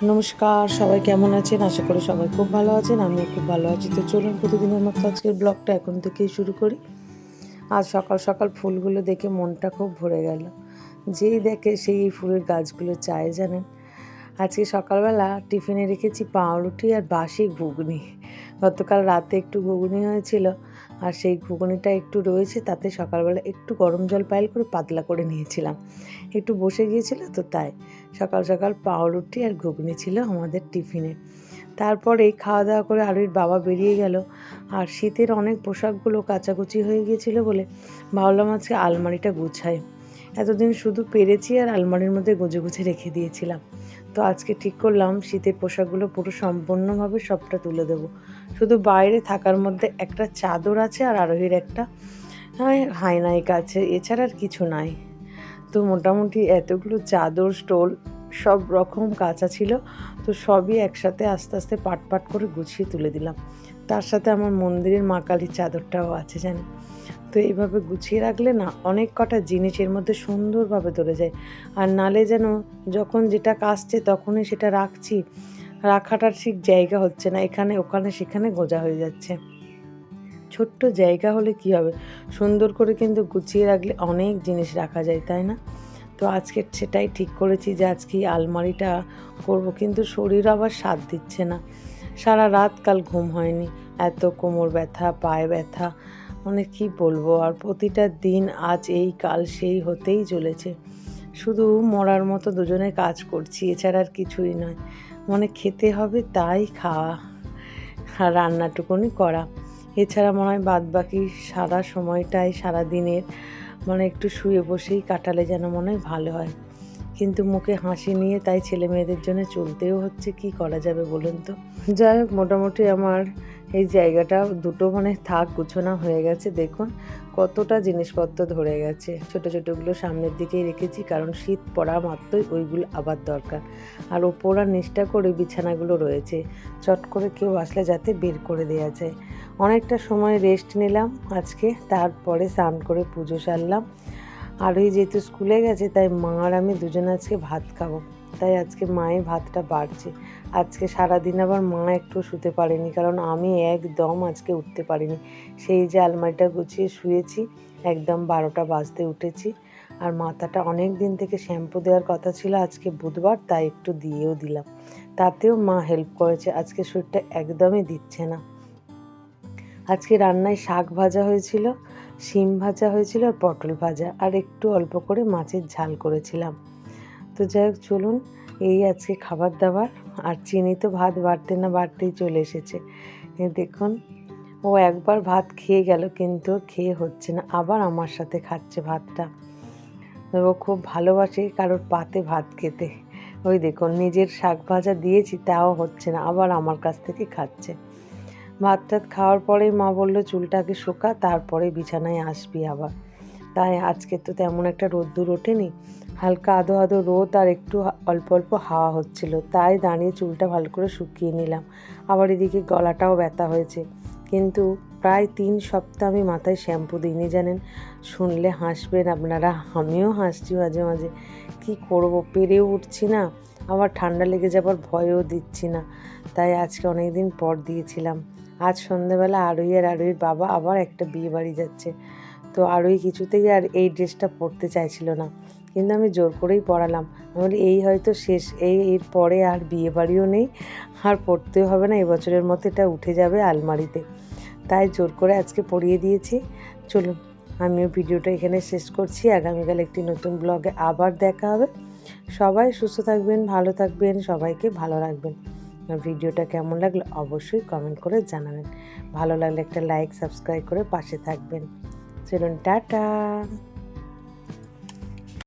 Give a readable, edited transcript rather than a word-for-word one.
নমস্কার, সবাই কেমন আছেন? আশা করি সবাই খুব ভালো আছেন। আমিও খুব ভালো আছি। তো চলুন প্রতিদিনের মতো আজকের ব্লগটা এখন থেকেই শুরু করি। আজ সকাল সকাল ফুলগুলো দেখে মনটা খুব ভরে গেল। যেই দেখে সেই এই ফুলের গাছগুলো চায় জানেন। আজকে সকালবেলা টিফিনে রেখেছি পাউরুটি আর বাসি ঘুগনি। গতকাল রাতে একটু ঘুগনি হয়েছিল, আর সেই ঘুগনিটা একটু রয়েছে, তাতে সকালবেলা একটু গরম জল পাইল করে পাতলা করে নিয়েছিলাম। একটু বসে গিয়েছিল তো তাই সকাল সকাল পাউরুটি আর ঘুগনি ছিল আমাদের টিফিনে। তারপরেই খাওয়া দাওয়া করে আরুর বাবা বেরিয়ে গেল। আর শীতের অনেক পোশাকগুলো কাচাকুচি হয়ে গিয়েছিল বলে ভাবলাম আজকে আলমারিটা গুছাই। এতদিন শুধু পেরেছি আর আলমারির মধ্যে গুজে গুজে রেখে দিয়েছিলাম। তো আজকে ঠিক করলাম শীতের পোশাকগুলো পুরো সম্পূর্ণভাবে সবটা তুলে দেবো। শুধু বাইরে থাকার মধ্যে একটা চাদর আছে আর আরোহীর একটা হাইনাইক আছে, এছাড়া আর কিছু নাই। তো মোটামুটি এতগুলো চাদর স্টোল সব রকম কাঁচা ছিল। তো সবই একসাথে আস্তে আস্তে পাট পাট করে গুছিয়ে তুলে দিলাম। তার সাথে আমার মন্দিরের মা কালীর চাদরটাও আছে জানেন। তো এইভাবে গুছিয়ে রাখলে না অনেক কটা জিনিস এর মধ্যে সুন্দরভাবে ধরে যায়। আর নালে যেন যখন যেটা কাচছে তখনই সেটা রাখছি, রাখাটার ঠিক জায়গা হচ্ছে না, এখানে ওখানে সেখানে গোজা হয়ে যাচ্ছে। ছোট্ট জায়গা হলে কি হবে, সুন্দর করে কিন্তু গুছিয়ে রাখলে অনেক জিনিস রাখা যায়, তাই না? তো আজকে সেটাই ঠিক করেছি যে আজকে আলমারিটা করব, কিন্তু শরীর আবার সাথ দিচ্ছে না। সারা রাত কাল ঘুম হয়নি, এত কোমর ব্যথা, পায়ে ব্যথা, মানে কি বলবো। আর প্রতিটা দিন আজ এই কাল সেই হতেই চলেছে। শুধু মরার মতো দুজনে কাজ করছি, এছাড়া আর কিছুই নয়। মানে খেতে হবে তাই খাওয়া, আর রান্নাটুকুনি করা। এছাড়া মনে হয় বাদবাকি সারা সময়টাই সারা দিনের মানে একটু শুয়ে বসেই কাটালে যেন মনে হয় ভালো হয়। কিন্তু মুখে হাসি নিয়ে তাই ছেলে মেয়েদের জন্য চলতেও হচ্ছে, কি করা যাবে বলুন তো। যাই হোক, মোটামুটি আমার এই জায়গাটা দুটো মানে থাক গুছানো হয়ে গেছে। দেখুন কতটা জিনিসপত্র ধরে গেছে। ছোট ছোটোগুলো সামনের দিকেই রেখেছি, কারণ শীত পড়া মাত্রই ওইগুলো আবার দরকার। আর ওপর আর নিচটা করে বিছানাগুলো রয়েছে, চট করে কেউ আসলে যাতে বের করে দেওয়া যায়। অনেকটা সময় রেস্ট নিলাম আজকে, তারপরে স্নান করে পুজো সারলাম। আর ওই যেহেতু স্কুলে গেছে তাই মা আর আমি দুজনে আজকে ভাত খাবো, তাই আজকে মায়ে ভাতটা বাড়ছে। আজকে সারাদিন আবার মা একটু শুতে পারেনি, কারণ আমি একদম আজকে উঠতে পারিনি। সেই যে আলমারিটা গুছিয়ে শুয়েছি, একদম 12টা বাজতে উঠেছি। আর মাথাটা অনেক দিন থেকে শ্যাম্পু দেওয়ার কথা ছিল, আজকে বুধবার তাই একটু দিয়েও দিলাম। তাতেও মা হেল্প করেছে, আজকে শরীরটা একদমই দিচ্ছে না। আজকে রান্নায় শাক ভাজা হয়েছিল, শিম ভাজা হয়েছিল, আর পটল ভাজা, আর একটু অল্প করে মাছের ঝাল করেছিলাম। তো যাই হোক চলুন, এই আজকে খাবার দাবার। আর চিনি তো ভাত বাড়তে না বাড়তেই চলে এসেছে। দেখুন, ও একবার ভাত খেয়ে গেল, কিন্তু খেয়ে হচ্ছে না, আবার আমার সাথে খাচ্ছে ভাতটা। ও খুব ভালোবাসে কারোর পাতে ভাত খেতে। ওই দেখুন, নিজের শাক ভাজা দিয়েছি তাও হচ্ছে না, আবার আমার কাছ থেকে খাচ্ছে। ভাত টাত খাওয়ার পরেই মা বললো চুলটাকে শোকা, তারপরে বিছানায় আসবি আবার। তাই আজকে তো তেমন একটা রোদ্দুর ওঠেনি, হালকা আধো আধো রোদ আর একটু অল্প অল্প হাওয়া হচ্ছিল, তাই দাঁড়িয়ে চুলটা ভালো করে শুকিয়ে নিলাম। আবার এদিকে গলাটাও ব্যথা হয়েছে, কিন্তু প্রায় 3 সপ্তাহ আমি মাথায় শ্যাম্পু দিইনি জানেন। শুনলে হাসবেন আপনারা, আমিও হাসছি মাঝে মাঝে। কি করব, পেরেও উঠছি না, আবার ঠান্ডা লেগে যাবার ভয়ও দিচ্ছি না, তাই আজকে অনেক দিন পর দিয়েছিলাম। আজ সন্ধ্যাবেলা আরুইয়ের বাবা আবার একটা বিয়ে বাড়ি যাচ্ছে। তো আরুই কিছুতেই আর এই ড্রেসটা পরতে চাইছিল না, কিন্তু আমি জোর করেই পরালাম। আমি বলি এই হয়তো শেষ, এর পরে আর বিয়ে বাড়িও নেই, আর পরতেও হবে না, এবছরের মতো এটা উঠে যাবে আলমারিতে। তাই জোর করে আজকে পরিয়ে দিয়েছি। চলুন, আমিও ভিডিওটা এখানে শেষ করছি। আগামীকাল একটি নতুন ব্লগে আবার দেখা হবে। সবাই সুস্থ থাকবেন, ভালো থাকবেন, সবাইকে ভালো রাখবেন। আর ভিডিওটা কেমন লাগলো অবশ্যই কমেন্ট করে জানাবেন। ভালো লাগলে একটা লাইক, সাবস্ক্রাইব করে পাশে থাকবেন। চলুন, টাটা।